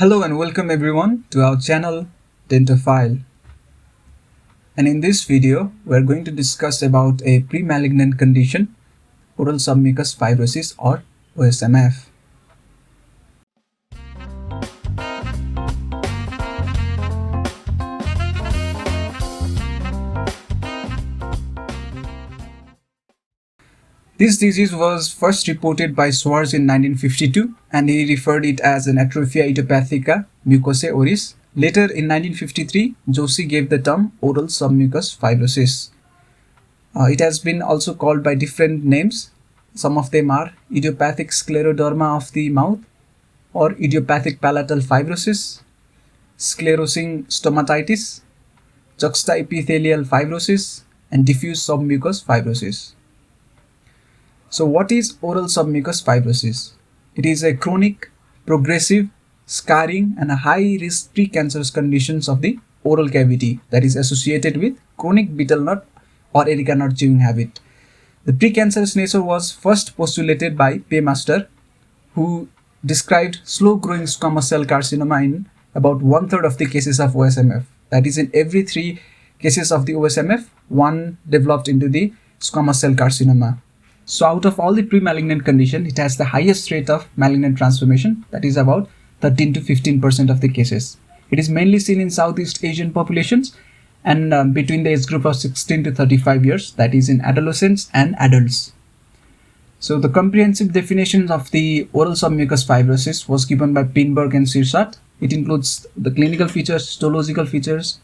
Hello and welcome everyone to our channel Dentophile. And in this video, we're going to discuss about a pre-malignant condition, oral submucous fibrosis or OSMF. This disease was first reported by Schwarz in 1952 and he referred it as an atrophia idiopathica mucosae oris. Later in 1953, Joshi gave the term oral submucous fibrosis. It has been also called by different names. Some of them are idiopathic scleroderma of the mouth or idiopathic palatal fibrosis, sclerosing stomatitis, juxtaepithelial fibrosis, and diffuse submucous fibrosis. So what is oral submucous fibrosis? It is a chronic, progressive, scarring and a high-risk precancerous conditions of the oral cavity that is associated with chronic betel nut or areca nut chewing habit. The precancerous nature was first postulated by Paymaster, who described slow-growing squamous cell carcinoma in about 1/3 of the cases of OSMF. That is, in every 3 cases of the OSMF, 1 developed into the squamous cell carcinoma. So out of all the pre-malignant condition, it has the highest rate of malignant transformation, that is about 13 to 15% of the cases. It is mainly seen in Southeast Asian populations and between the age group of 16 to 35 years, that is in adolescents and adults. So the comprehensive definition of the oral submucous fibrosis was given by Pinberg and Sirsat. It includes the clinical features, histological features.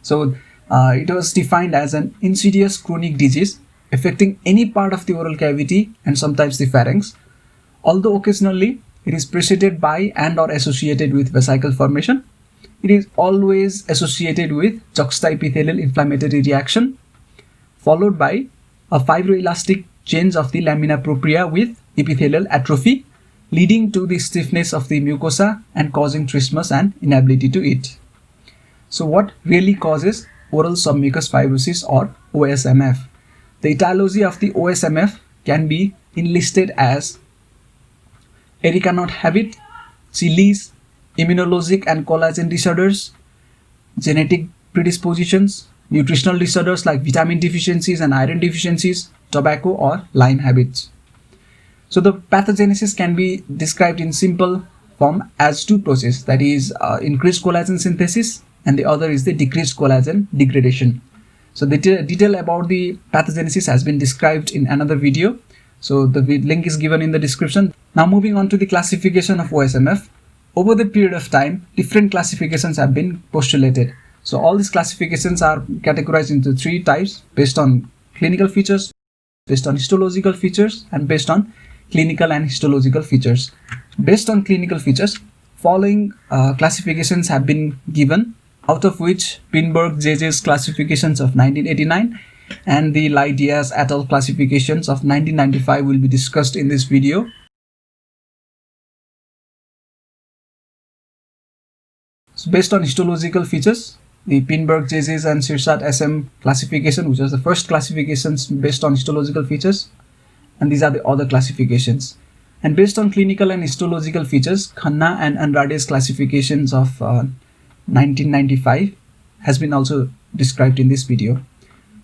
So it was defined as an insidious chronic disease affecting any part of the oral cavity and sometimes the pharynx, although occasionally it is preceded by and or associated with vesicle formation. It is always associated with juxtaepithelial inflammatory reaction followed by a fibroelastic change of the lamina propria with epithelial atrophy, leading to the stiffness of the mucosa and causing trismus and inability to eat. So what really causes oral submucous fibrosis or OSMF? The etiology of the OSMF can be enlisted as areca nut habit, chilies, immunologic and collagen disorders, genetic predispositions, nutritional disorders like vitamin deficiencies and iron deficiencies, tobacco or line habits. So the pathogenesis can be described in simple form as 2 processes, that is increased collagen synthesis and the other is the decreased collagen degradation. So the detail about the pathogenesis has been described in another video. So the link is given in the description. Now moving on to the classification of OSMF. Over the period of time, different classifications have been postulated. So all these classifications are categorized into 3 types based on clinical features, based on histological features, and based on clinical and histological features. Based on clinical features, following classifications have been given, out of which Pinberg JJ's classifications of 1989 and the Lai Diaz et al. Classifications of 1995 will be discussed in this video. So based on histological features, the Pinberg JJ's and Sirsat SM classification, which was the first classifications based on histological features, and these are the other classifications. And based on clinical and histological features, Khanna and Andrade's classifications of 1995 has been also described in this video.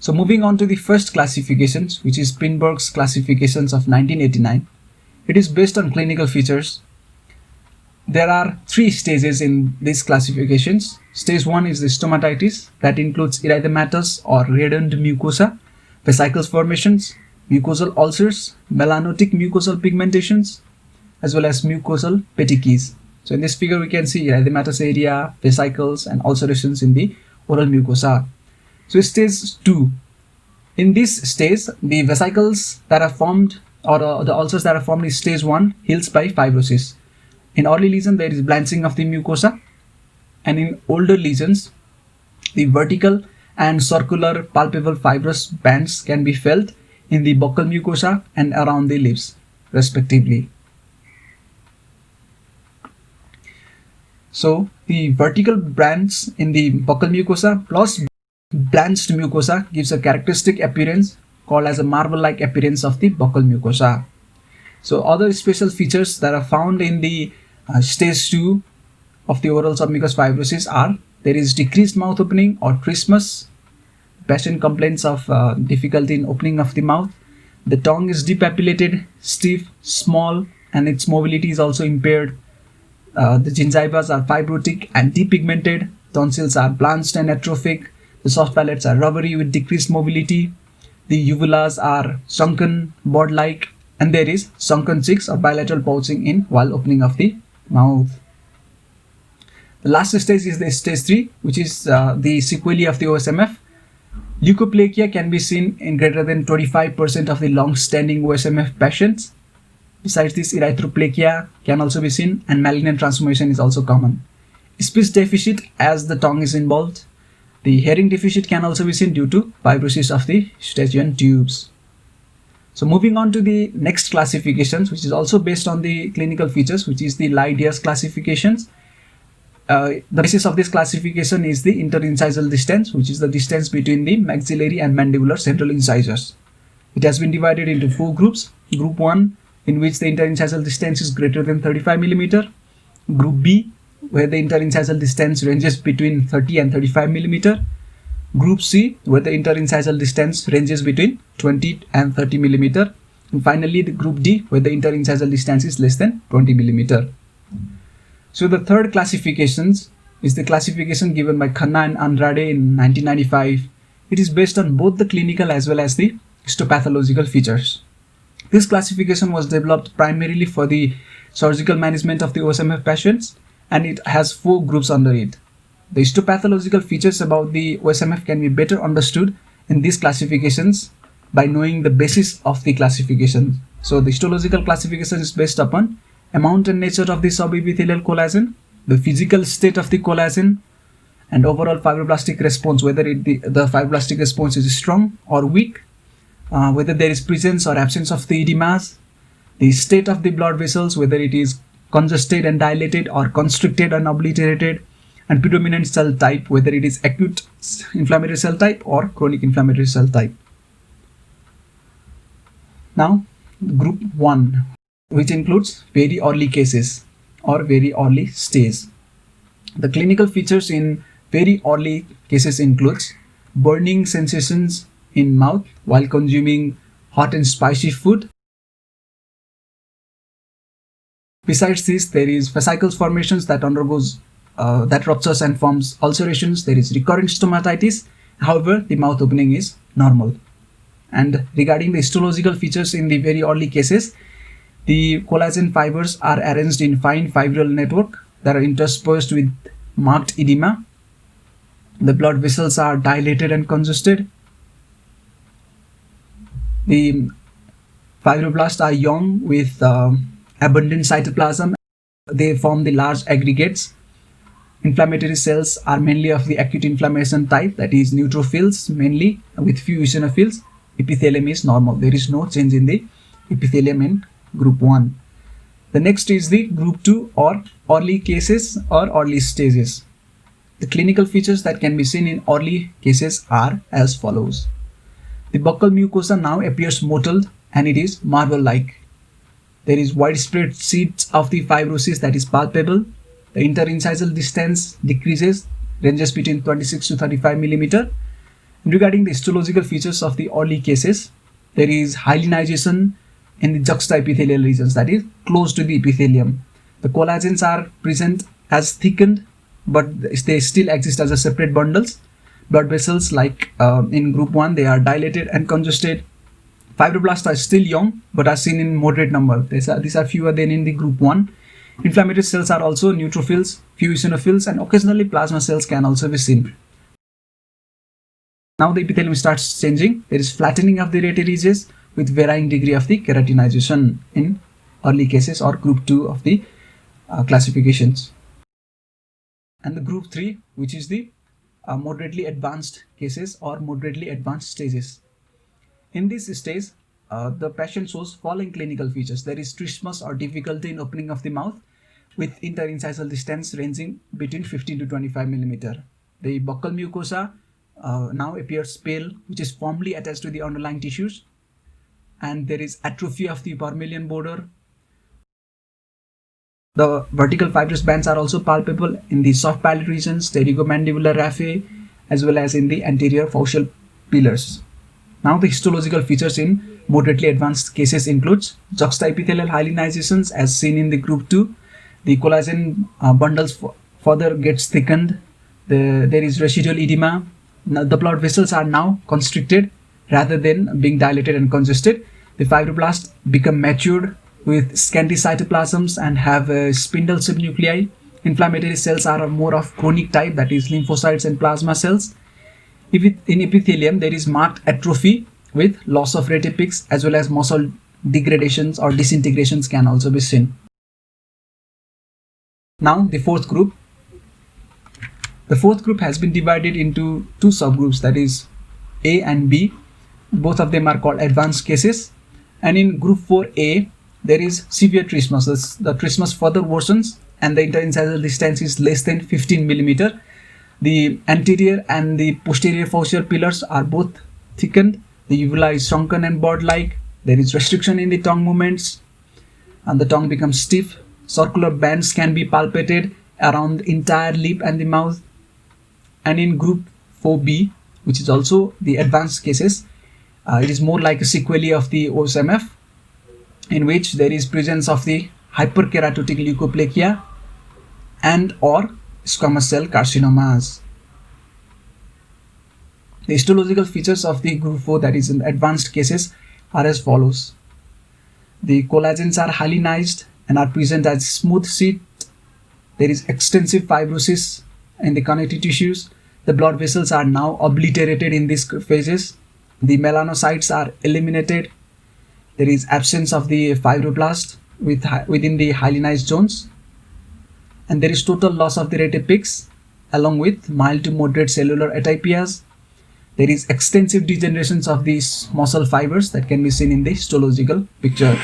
So moving on to the first classifications, which is Pinberg's classifications of 1989. It is based on clinical features. There are 3 stages in these classifications. Stage 1 is the stomatitis, that includes erythematous or reddened mucosa, vesicles formations, mucosal ulcers, melanotic mucosal pigmentations, as well as mucosal petechiae. So in this figure we can see erythematous area, vesicles and ulcerations in the oral mucosa. So stage 2. In this stage, the vesicles that are formed or the ulcers that are formed in stage 1 heals by fibrosis. In early lesion there is blanching of the mucosa, and in older lesions the vertical and circular palpable fibrous bands can be felt in the buccal mucosa and around the lips respectively. So the vertical bands in the buccal mucosa plus blanched mucosa gives a characteristic appearance called as a marble-like appearance of the buccal mucosa. So other special features that are found in the stage 2 of the oral submucous fibrosis are: there is decreased mouth opening or trismus. Patient complains of difficulty in opening of the mouth. The tongue is depapillated, stiff, small, and its mobility is also impaired. The gingivas are fibrotic and depigmented. Tonsils are blanched and atrophic. The soft palates are rubbery with decreased mobility. The uvulas are sunken, board-like, and there is sunken cheeks or bilateral pouching in while opening of the mouth. The last stage is the stage 3, which is the sequelae of the OSMF. Leukoplakia can be seen in greater than 25% of the long-standing OSMF patients. Besides this, erythroplakia can also be seen, and malignant transformation is also common. Speech deficit, as the tongue is involved. The hearing deficit can also be seen due to fibrosis of the eustachian tubes. So moving on to the next classifications, which is also based on the clinical features, which is the Lie-Diaz classifications. The basis of this classification is the interincisal distance, which is the distance between the maxillary and mandibular central incisors. It has been divided into 4 groups. Group 1, in which the interincisal distance is greater than 35 mm. Group B, where the interincisal distance ranges between 30 and 35 mm. Group C, where the interincisal distance ranges between 20 and 30 mm. And finally, the group D, where the interincisal distance is less than 20 mm. So the third classification is the classification given by Khanna and Andrade in 1995. It is based on both the clinical as well as the histopathological features. This classification was developed primarily for the surgical management of the OSMF patients, and it has 4 groups under it. The histopathological features about the OSMF can be better understood in these classifications by knowing the basis of the classification. So the histological classification is based upon amount and nature of the subepithelial collagen, the physical state of the collagen, and overall fibroblastic response, whether the fibroblastic response is strong or weak, whether there is presence or absence of the edemas, the state of the blood vessels, whether it is congested and dilated or constricted and obliterated, and predominant cell type, whether it is acute inflammatory cell type or chronic inflammatory cell type. Now, group 1, which includes very early cases or very early stage. The clinical features in very early cases includes burning sensations in mouth while consuming hot and spicy food. Besides this, there is fascicles formations that undergoes that ruptures and forms ulcerations. There is recurrent stomatitis. However, the mouth opening is normal. And regarding the histological features in the very early cases, the collagen fibers are arranged in fine fibril network that are interspersed with marked edema. The blood vessels are dilated and congested. The fibroblasts are young with abundant cytoplasm. They form the large aggregates. Inflammatory cells are mainly of the acute inflammation type, that is neutrophils mainly, with few eosinophils. Epithelium is normal. There is no change in the epithelium in group 1. The next is the group 2 or early cases or early stages. The clinical features that can be seen in early cases are as follows. The buccal mucosa now appears mottled and it is marble-like. There is widespread seeds of the fibrosis that is palpable. The interincisal distance decreases, ranges between 26 to 35 mm. Regarding the histological features of the early cases, there is hyalinization in the juxtaepithelial regions, that is close to the epithelium. The collagens are present as thickened, but they still exist as a separate bundles. Blood vessels, like in group 1, they are dilated and congested. Fibroblasts are still young but are seen in moderate number. These are fewer than in the group 1. Inflammatory cells are also neutrophils, few eosinophils, and occasionally plasma cells can also be seen. Now the epithelium starts changing. There is flattening of the rete ridges with varying degree of the keratinization in early cases or group 2 of the classifications. And the group 3, which is the moderately advanced cases or moderately advanced stages. In this stage, the patient shows following clinical features. There is trismus or difficulty in opening of the mouth with interincisal distance ranging between 15 to 25 mm. The buccal mucosa now appears pale, which is firmly attached to the underlying tissues, and there is atrophy of the vermilion border. The vertical fibrous bands are also palpable in the soft palate regions, pterygomandibular raphe, as well as in the anterior facial pillars. Now, the histological features in moderately advanced cases includes juxtaepithelial hyalinizations as seen in the group 2. The collagen bundles further gets thickened. There is residual edema. Now, the blood vessels are now constricted rather than being dilated and congested. The fibroblasts become matured with scanty cytoplasms and have spindle subnuclei. Inflammatory cells are more of chronic type, that is lymphocytes and plasma cells. In epithelium, there is marked atrophy with loss of retipex, as well as muscle degradations or disintegrations can also be seen. Now, the fourth group. The fourth group has been divided into two subgroups, that is A and B. Both of them are called advanced cases. And in group 4A, there is severe trismus. The trismus further worsens and the interincisal distance is less than 15 millimeter. The anterior and the posterior facial pillars are both thickened. The uvula is shrunken and bird-like. There is restriction in the tongue movements and the tongue becomes stiff. Circular bands can be palpated around the entire lip and the mouth. And in group 4B, which is also the advanced cases, it is more like a sequelae of the OSMF, in which there is presence of the hyperkeratotic leukoplakia and or squamous cell carcinomas. The histological features of the group 4, that is in advanced cases, are as follows. The collagens are hyalinized and are present as smooth sheet. There is extensive fibrosis in the connective tissues. The blood vessels are now obliterated in these phases. The melanocytes are eliminated. There is absence of the fibroblast within the hyalinized zones. And there is total loss of the retipex along with mild to moderate cellular atypias. There is extensive degenerations of these muscle fibers that can be seen in the histological picture.